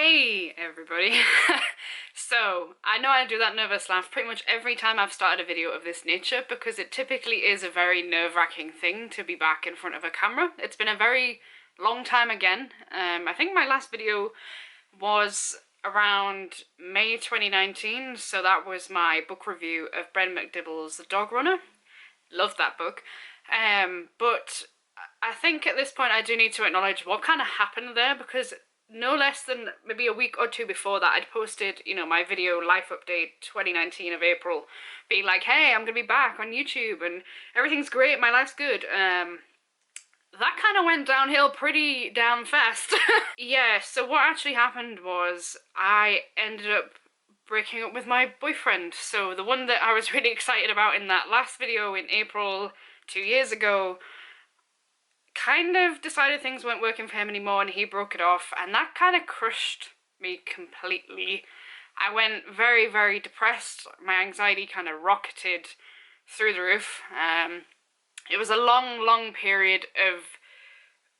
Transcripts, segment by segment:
Hey everybody. So, I know I do that nervous laugh pretty much every time I've started a video of this nature because it typically is a very nerve-wracking thing to be back in front of a camera. It's been a very long time again. I think my last video was around May 2019, so that was my book review of Bren McDibble's The Dog Runner. Loved that book. But I think at this point I do need to acknowledge what kind of happened there, because no less than maybe a week or two before that I'd posted, my video life update 2019 of April, being like, hey, I'm gonna be back on YouTube and everything's great, my life's good. That kind of went downhill pretty damn fast. Yeah, so what actually happened was I ended up breaking up with my boyfriend. So the one that I was really excited about in that last video in April 2 years ago kind of decided things weren't working for him anymore and he broke it off, and that kind of crushed me completely. I went very, very depressed. My anxiety kind of rocketed through the roof. It was a long period of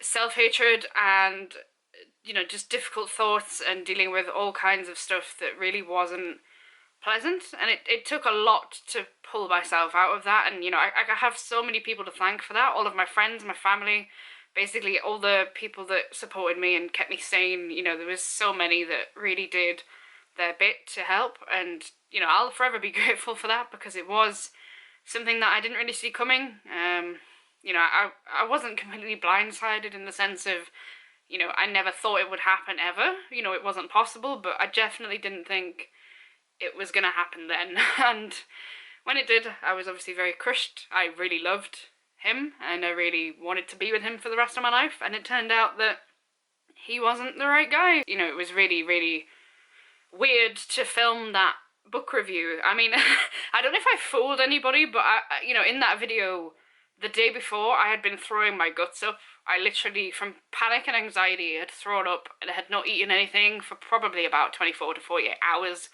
self-hatred and, just difficult thoughts and dealing with all kinds of stuff that really wasn't pleasant, and it took a lot to pull myself out of that. And I have so many people to thank for that. All of my friends, my family, basically all the people that supported me and kept me sane. There was so many that really did their bit to help, and I'll forever be grateful for that, because it was something that I didn't really see coming. I wasn't completely blindsided in the sense of, I never thought it would happen ever. It wasn't possible, but I definitely didn't think it was gonna happen then. And when it did, I was obviously very crushed. I really loved him and I really wanted to be with him for the rest of my life, and it turned out that he wasn't the right guy. It was really weird to film that book review. I mean, I don't know if I fooled anybody, but in that video, the day before, I had been throwing my guts up. I literally, from panic and anxiety, had thrown up and had not eaten anything for probably about 24 to 48 hours.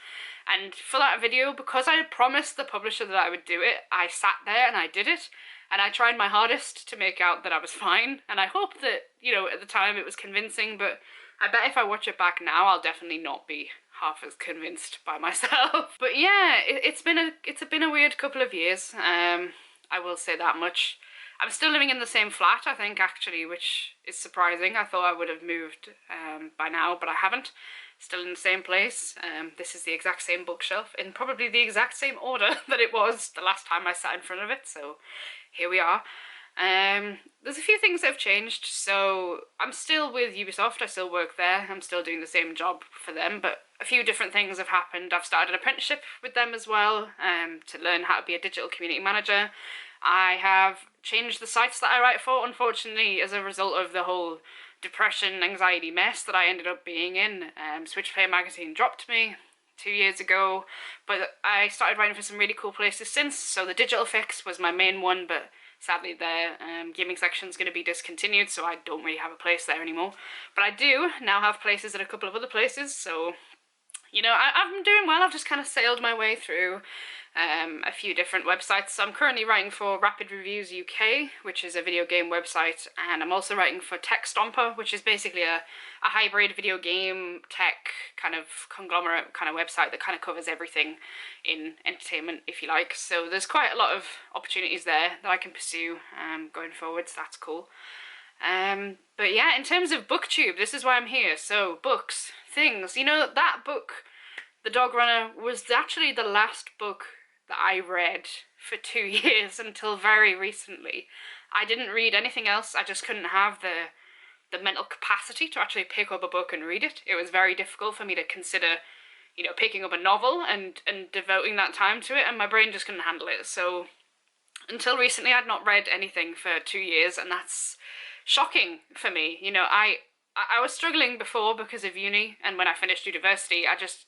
And for that video, because I had promised the publisher that I would do it, I sat there and I did it. And I tried my hardest to make out that I was fine. And I hope that, at the time it was convincing, but I bet if I watch it back now, I'll definitely not be half as convinced by myself. But yeah, it's been a weird couple of years. I will say that much. I'm still living in the same flat, I think, actually, which is surprising. I thought I would have moved by now, but I haven't. Still in the same place. This is the exact same bookshelf in probably the exact same order that it was the last time I sat in front of it, so here we are. There's a few things that have changed. So I'm still with Ubisoft, I still work there, I'm still doing the same job for them, but a few different things have happened. I've started an apprenticeship with them as well, to learn how to be a digital community manager. I have changed the sites that I write for, unfortunately, as a result of the whole depression, anxiety mess that I ended up being in. Switchplayer magazine dropped me 2 years ago, but I started writing for some really cool places since. So the Digital Fix was my main one, but sadly their gaming section is going to be discontinued, so I don't really have a place there anymore. But I do now have places at a couple of other places, so I'm doing well. I've just kind of sailed my way through a few different websites. So I'm currently writing for Rapid Reviews UK, which is a video game website, and I'm also writing for Tech Stomper, which is basically a hybrid video game tech kind of conglomerate kind of website that kind of covers everything in entertainment, if you like. So there's quite a lot of opportunities there that I can pursue going forwards. That's cool. But yeah, in terms of BookTube, this is why I'm here. So books, things, that book, The Dog Runner, was actually the last book that I read for 2 years until very recently. I didn't read anything else. I just couldn't have the mental capacity to actually pick up a book and read it. It was very difficult for me to consider, picking up a novel and devoting that time to it, and my brain just couldn't handle it. So until recently, I'd not read anything for 2 years, and that's shocking for me. I was struggling before because of uni, and when I finished university, I just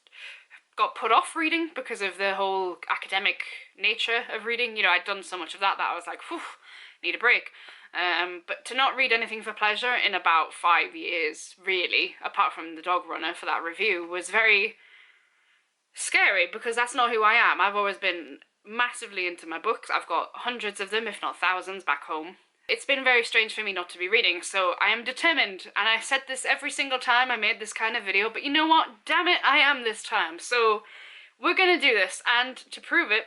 got put off reading because of the whole academic nature of reading. I'd done so much of that I was like, whew, need a break. But to not read anything for pleasure in about 5 years, really, apart from The Dog Runner for that review, was very scary, because that's not who I am. I've always been massively into my books. I've got hundreds of them, if not thousands, back home. It's been very strange for me not to be reading, so I am determined, and I said this every single time I made this kind of video, but you know what? Damn it, I am this time. So we're gonna do this, and to prove it,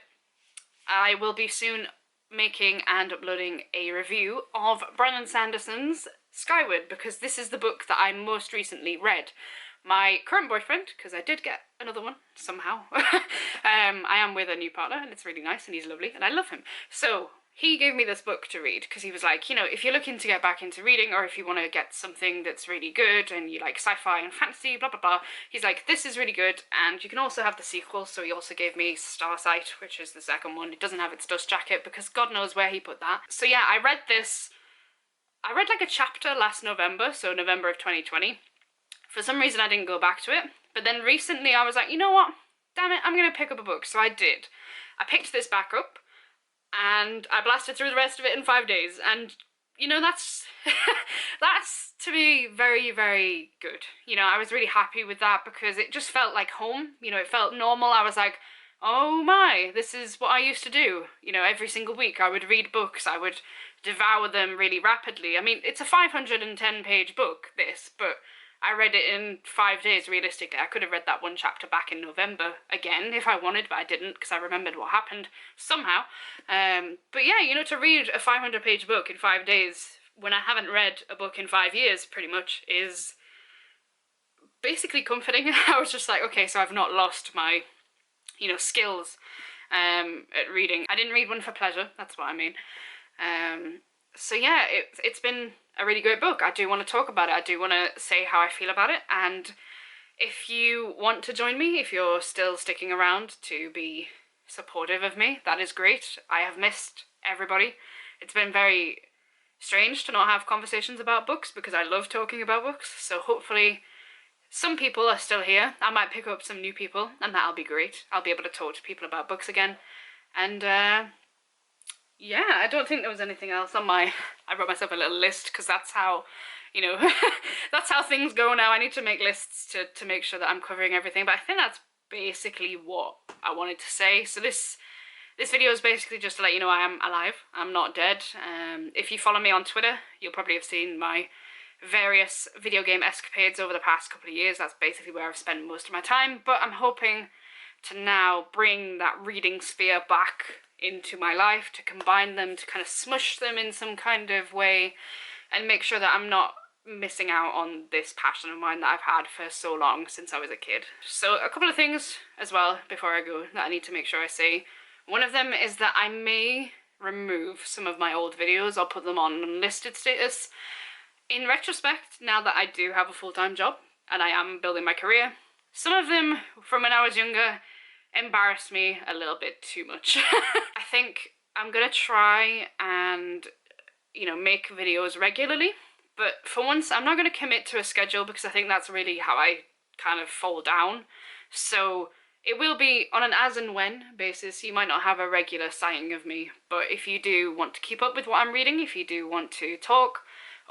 I will be soon making and uploading a review of Brandon Sanderson's Skyward, because this is the book that I most recently read. My current boyfriend, because I did get another one somehow, I am with a new partner, and it's really nice, and he's lovely, and I love him. So he gave me this book to read, because he was like, you know, if you're looking to get back into reading, or if you want to get something that's really good, and you like sci-fi and fantasy, blah blah blah, he's like, this is really good, and you can also have the sequel. So he also gave me Starsight, which is the second one. It doesn't have its dust jacket, because God knows where he put that. So yeah, I read this. I read like a chapter last November, so November of 2020. For some reason I didn't go back to it, but then recently I was like, you know what, damn it, I'm gonna pick up a book. So I did. I picked this back up, and I blasted through the rest of it in 5 days, and you know, that's that's to be very, very good. You know, I was really happy with that, because it just felt like home. You know, it felt normal. I was like, oh my, this is what I used to do. You know, every single week I would read books, I would devour them really rapidly. I mean, it's a 510-page book, this, but I read it in 5 days, realistically. I could have read that one chapter back in November again if I wanted, but I didn't, because I remembered what happened somehow. But yeah, you know, to read a 500-page book in 5 days when I haven't read a book in 5 years, pretty much, is basically comforting. I was just like, okay, so I've not lost my, you know, skills at reading. I didn't read one for pleasure, that's what I mean. So yeah, it's been a really great book. I do want to talk about it. I do want to say how I feel about it. And if you want to join me, if you're still sticking around to be supportive of me, that is great. I have missed everybody. It's been very strange to not have conversations about books, because I love talking about books. So hopefully some people are still here. I might pick up some new people, and that'll be great. I'll be able to talk to people about books again. And yeah, I don't think there was anything else on my... I wrote myself a little list, because that's how, you know, that's how things go now. I need to make lists to make sure that I'm covering everything, but I think that's basically what I wanted to say. So this video is basically just to let you know I am alive. I'm not dead. If you follow me on Twitter, you'll probably have seen my various video game escapades over the past couple of years. That's basically where I've spent most of my time, but I'm hoping to now bring that reading sphere back into my life, to combine them, to kind of smush them in some kind of way, and make sure that I'm not missing out on this passion of mine that I've had for so long, since I was a kid. So a couple of things as well before I go that I need to make sure I say. One of them is that I may remove some of my old videos or put them on unlisted status. In retrospect, now that I do have a full-time job and I am building my career, some of them from when I was younger embarrassed me a little bit too much. I think I'm gonna try and, you know, make videos regularly, but for once I'm not gonna commit to a schedule, because I think that's really how I kind of fall down. So it will be on an as and when basis. You might not have a regular sighting of me, but if you do want to keep up with what I'm reading, if you do want to talk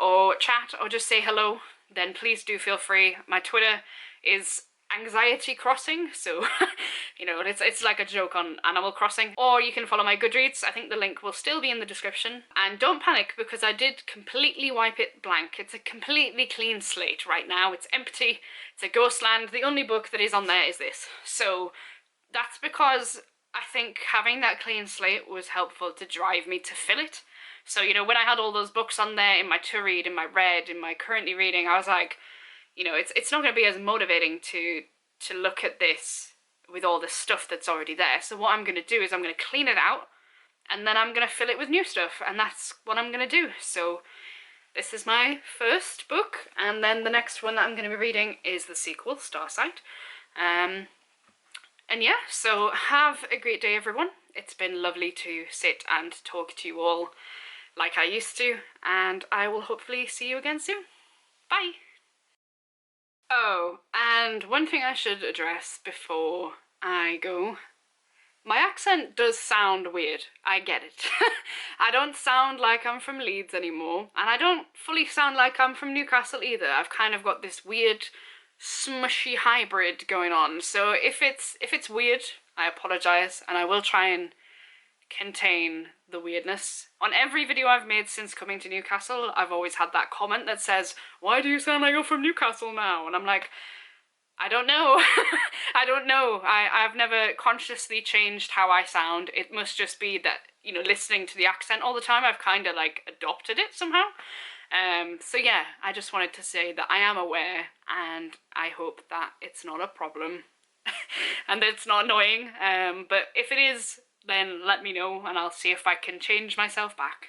or chat or just say hello, then please do feel free. My Twitter is Anxiety Crossing, so you know, it's like a joke on Animal Crossing. Or you can follow my Goodreads. I think the link will still be in the description. And don't panic, because I did completely wipe it blank. It's a completely clean slate right now. It's empty. It's a ghost land. The only book that is on there is this. So that's because I think having that clean slate was helpful to drive me to fill it. So, you know, when I had all those books on there in my to read, in my read, in my currently reading, I was like, you know, it's not going to be as motivating to look at this with all this stuff that's already there. So what I'm going to do is I'm going to clean it out, and then I'm going to fill it with new stuff, and that's what I'm going to do. So this is my first book, and then the next one that I'm going to be reading is the sequel, Starsight. And yeah, so have a great day, everyone. It's been lovely to sit and talk to you all like I used to, and I will hopefully see you again soon. Bye! Oh, and one thing I should address before I go. My accent does sound weird, I get it. I don't sound like I'm from Leeds anymore, and I don't fully sound like I'm from Newcastle either. I've kind of got this weird, smushy hybrid going on, so if it's weird, I apologise, and I will try and contain the weirdness. On every video I've made since coming to Newcastle, I've always had that comment that says, "Why do you sound like you're from Newcastle now?" And I'm like, I don't know. I don't know. I've never consciously changed how I sound. It must just be that, you know, listening to the accent all the time, I've kind of like adopted it somehow. So yeah, I just wanted to say that I am aware, and I hope that it's not a problem and that it's not annoying. But if it is, then let me know and I'll see if I can change myself back.